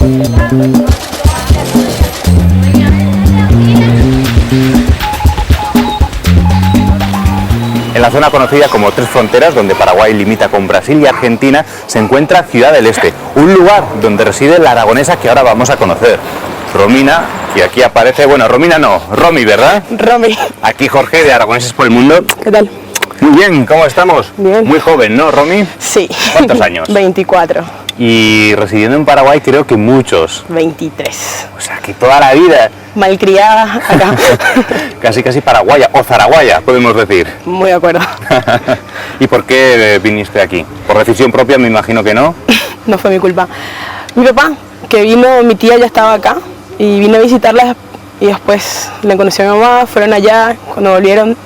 En la zona conocida como Tres Fronteras, donde Paraguay limita con Brasil y Argentina, se encuentra Ciudad del Este, un lugar donde reside la aragonesa que ahora vamos a conocer. Romina, que aquí aparece, bueno, Romina no, Romy, ¿verdad? Romy. Aquí Jorge, de Aragoneses por el Mundo. ¿Qué tal? Muy bien, ¿cómo estamos? Bien. Muy joven, ¿no, Romy? Sí. ¿Cuántos años? 24. Y residiendo en Paraguay creo que muchos. 23. O sea, que toda la vida. Malcriada acá. Casi paraguaya, o zaraguaya, podemos decir. Muy de acuerdo. ¿Y por qué viniste aquí? ¿Por decisión propia? Me imagino que no. No fue mi culpa. Mi papá, que vino, mi tía ya estaba acá y vino a visitarla y después le conoció a mi mamá, fueron allá, cuando volvieron.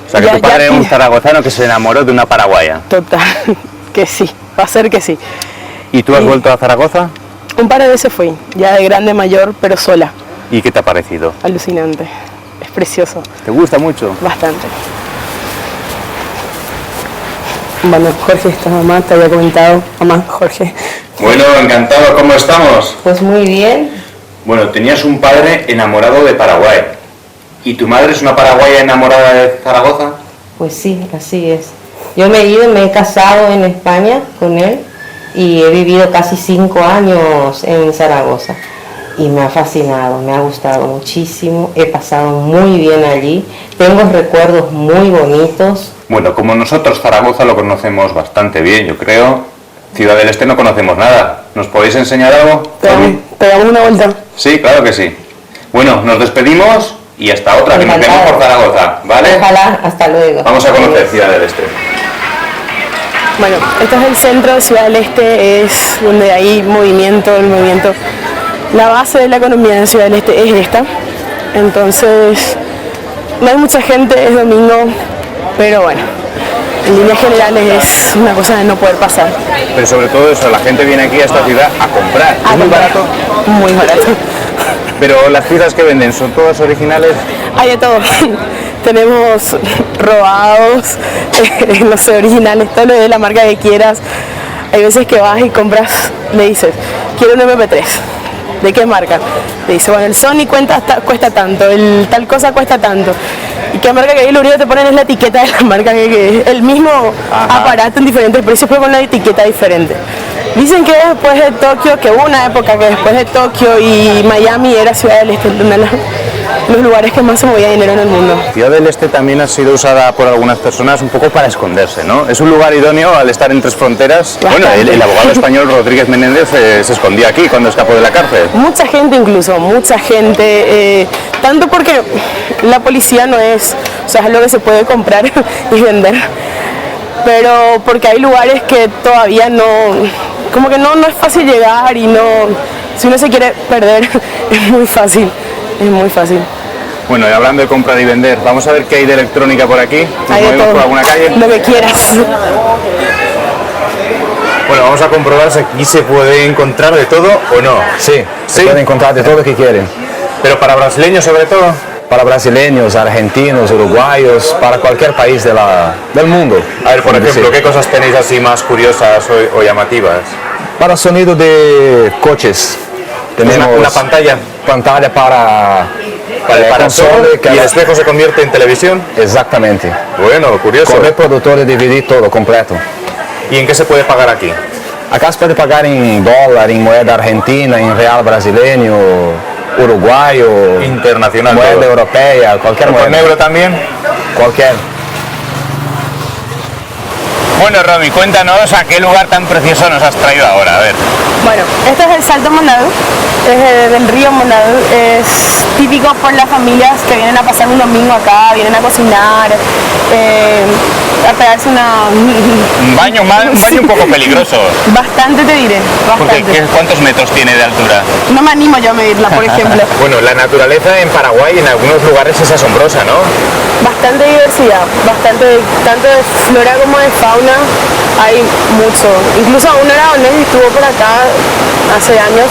O sea, que ya, tu padre era un zaragozano que se enamoró de una paraguaya. Total, que sí, va a ser que sí. ¿Y tú has vuelto a Zaragoza? Un par de veces fui, ya de grande, mayor, pero sola. ¿Y qué te ha parecido? Alucinante, es precioso. ¿Te gusta mucho? Bastante. Bueno, Jorge, esta mamá te había comentado. Mamá, Jorge. Bueno, encantado, ¿cómo estamos? Pues muy bien. Bueno, tenías un padre enamorado de Paraguay. ¿Y tu madre es una paraguaya enamorada de Zaragoza? Pues sí, así es. Yo me he casado en España con él y he vivido casi 5 años en Zaragoza. Y me ha fascinado, me ha gustado muchísimo, he pasado muy bien allí, tengo recuerdos muy bonitos. Bueno, como nosotros Zaragoza lo conocemos bastante bien, yo creo. Ciudad del Este no conocemos nada. ¿Nos podéis enseñar algo? ¿Pegamos una vuelta? Sí, claro que sí. Bueno, nos despedimos y hasta otra, que nos vemos por Zaragoza, ¿vale? Ojalá, hasta luego. Vamos a conocer Ciudad del Este. Bueno, este es el centro de Ciudad del Este, es donde hay movimiento, la base de la economía de Ciudad del Este es esta, entonces no hay mucha gente, es domingo, pero bueno, en líneas generales es una cosa de no poder pasar. Pero sobre todo eso, la gente viene aquí a esta ciudad a comprar. ¿Es muy barato? Muy barato. Pero las piezas que venden, ¿son todas originales? Hay de todo. Tenemos robados, no sé, originales, todo lo de la marca que quieras. Hay veces que vas y compras, le dices, quiero un MP3. ¿De qué marca? Te dice, bueno, el Sony cuesta tanto, el tal cosa cuesta tanto. ¿Y qué marca que hay? Lo único que te ponen es la etiqueta de la marca que es el mismo aparato en diferentes precios, pero con una etiqueta diferente. Dicen que después de Tokio, que hubo una época que después de Tokio y Miami era Ciudad del Este, uno de los lugares que más se movía dinero en el mundo. Ciudad del Este también ha sido usada por algunas personas un poco para esconderse, ¿no? Es un lugar idóneo al estar en Tres Fronteras. Bastante. Bueno, el abogado español Rodríguez Menéndez se escondía aquí cuando escapó de la cárcel. Mucha gente incluso, mucha gente, tanto porque la policía no es, o sea, es algo que se puede comprar y vender, pero porque hay lugares que todavía no, como que no es fácil llegar y no, si uno se quiere perder es muy fácil. Es muy fácil. Bueno, y hablando de comprar y vender, vamos a ver qué hay de electrónica por aquí. Hay de todo, por alguna calle. lo que quieras. Bueno, vamos a comprobar si aquí se puede encontrar de todo o no. Sí, se puede encontrar de todo lo que quieren. Pero para brasileños sobre todo. Para brasileños, argentinos, uruguayos, para cualquier país del mundo. A ver, por ejemplo, ¿qué cosas tenéis así más curiosas o llamativas? Para sonido de coches. Tenemos una pantalla para el parasol y el espejo se convierte en televisión. Exactamente. Bueno, curioso. Con reproductor de DVD todo completo. ¿Y en qué se puede pagar aquí? Acá se puede pagar en dólar, en moneda argentina, en real brasileño, uruguayo, internacional, moneda todo. europea, cualquier moneda. ¿Con euro también? Cualquier. Bueno, Romy, cuéntanos a qué lugar tan precioso nos has traído ahora, a ver. Bueno, este es el Salto Monado, es del río Monado, es típico por las familias que vienen a pasar un domingo acá, vienen a cocinar, a pegarse Un baño un poco peligroso. Bastante, te diré, bastante. Porque, ¿cuántos metros tiene de altura? No me animo yo a medirla, por ejemplo. Bueno, la naturaleza en Paraguay en algunos lugares es asombrosa, ¿no? Bastante diversidad, bastante, tanto de flora como de fauna, hay mucho. Incluso un aragonés estuvo por acá hace años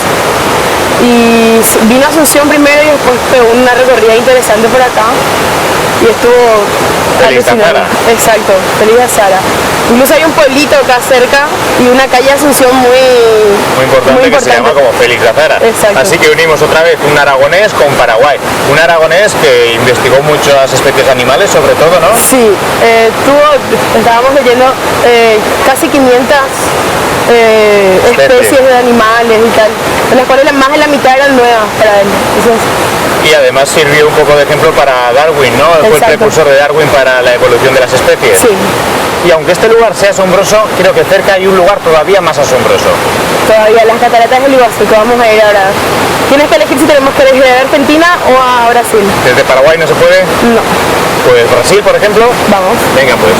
y vino a Asunción primero y después pegó una recorrida interesante por acá y estuvo Feliz alucinante. Azara. Exacto, Feliz Azara. Incluso hay un pueblito acá cerca y una calle de Asunción Muy importante que se llama como Félix Azara. Exacto. Así que unimos otra vez un aragonés con Paraguay. Un aragonés que investigó muchas especies animales, sobre todo, ¿no? Sí, estábamos leyendo casi 500 especies de animales y tal, de las cuales más de la mitad eran nuevas para él. Entonces, Y además sirvió un poco de ejemplo para Darwin, ¿no? Fue el Exacto. precursor de Darwin para la evolución de las especies. sí, Y aunque este lugar sea asombroso, creo que cerca hay un lugar todavía más asombroso. todavía las cataratas del Iguazú, que vamos a ir ahora. Tienes que elegir si tenemos que ir a Argentina o a Brasil. ¿Desde Paraguay no se puede? No, Pues Brasil, por ejemplo. vamos. Venga, pues.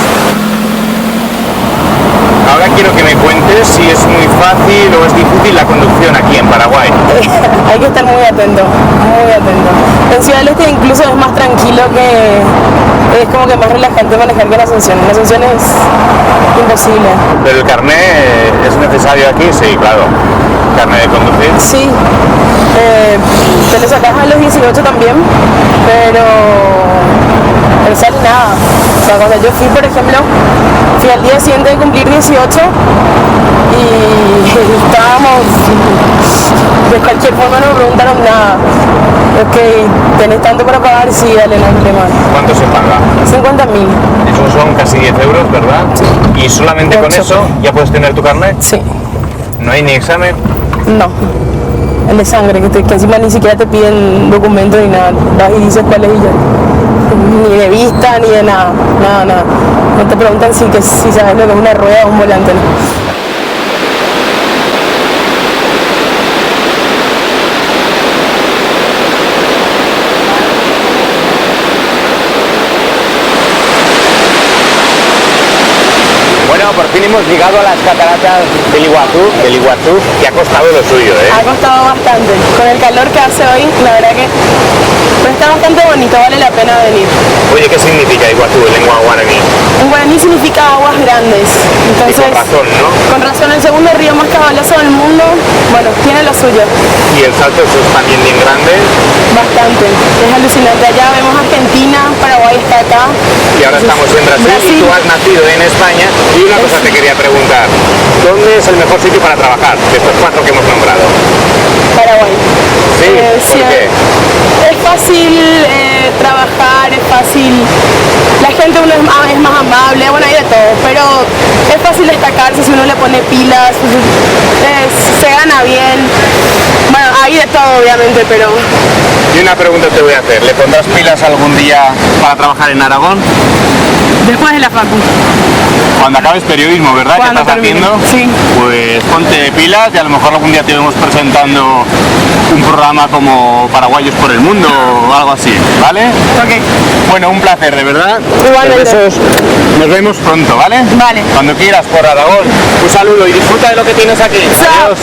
Ahora quiero que me cuentes si es muy fácil o es difícil la conducción aquí en Paraguay. Hay que estar muy atento, muy atento. En Ciudad del Este incluso es más tranquilo es como que más relajante manejar que en Asunción. En Asunción es imposible. Pero el carné es necesario aquí, sí, claro. Carné de conducir. Sí, te lo sacas a los 18 también, pero sale nada. O sea, cuando yo fui, por ejemplo, fui al día siguiente de cumplir 18 y estábamos, de cualquier forma no me preguntaron nada. Ok, ¿tenés tanto para pagar? Sí, dale, no hay problema. ¿Cuánto se paga? 50.000. Eso son casi 10 euros, ¿verdad? Sí. Y solamente con Ocho. eso ya puedes tener tu carnet. Sí, No hay ni examen. no. El de sangre, que encima ni siquiera te piden documentos ni nada. Vas y dices cuál es y ya. Ni de vista, ni de nada. Nada, nada. No te preguntan si sabes lo que es una rueda o un volante, ¿no? Bueno, por fin hemos llegado a las cataratas del Iguazú, que ha costado lo suyo, ¿eh? Ha costado bastante. Con el calor que hace hoy, la verdad que pero está bastante bonito, vale la pena venir. Oye, ¿qué significa Iguazú en lengua guaraní? En guaraní significa aguas grandes. Entonces, con razón, ¿no? Con razón, el segundo río más caudaloso del mundo, bueno, tiene lo suyo. Y el salto es también bien grande. Bastante, es alucinante. Allá vemos Argentina, Paraguay está acá. Y ahora estamos en Brasil y tú has nacido en España. Y una cosa te quería preguntar, ¿dónde es el mejor sitio para trabajar de estos 4 que hemos nombrado? Paraguay. Sí, ¿por qué? Es fácil trabajar, es fácil. La gente uno es más amable, bueno, hay de todo, pero es fácil destacarse si uno le pone pilas, se gana bien. Bueno, hay de todo obviamente, pero Y una pregunta te voy a hacer, ¿le pondrás pilas algún día para trabajar en Aragón? después de la facu. Cuando acabes periodismo, ¿verdad? ¿Qué Cuando estás termine, haciendo? sí. Pues ponte pilas y a lo mejor algún día te vemos presentando un programa como Paraguayos por el Mundo o algo así, ¿vale? Ok, Bueno, un placer, de verdad. Igualmente. Besos. Nos vemos pronto, ¿vale? Vale. Cuando quieras, por Aragón. Un saludo y disfruta de lo que tienes aquí. Chao. Adiós.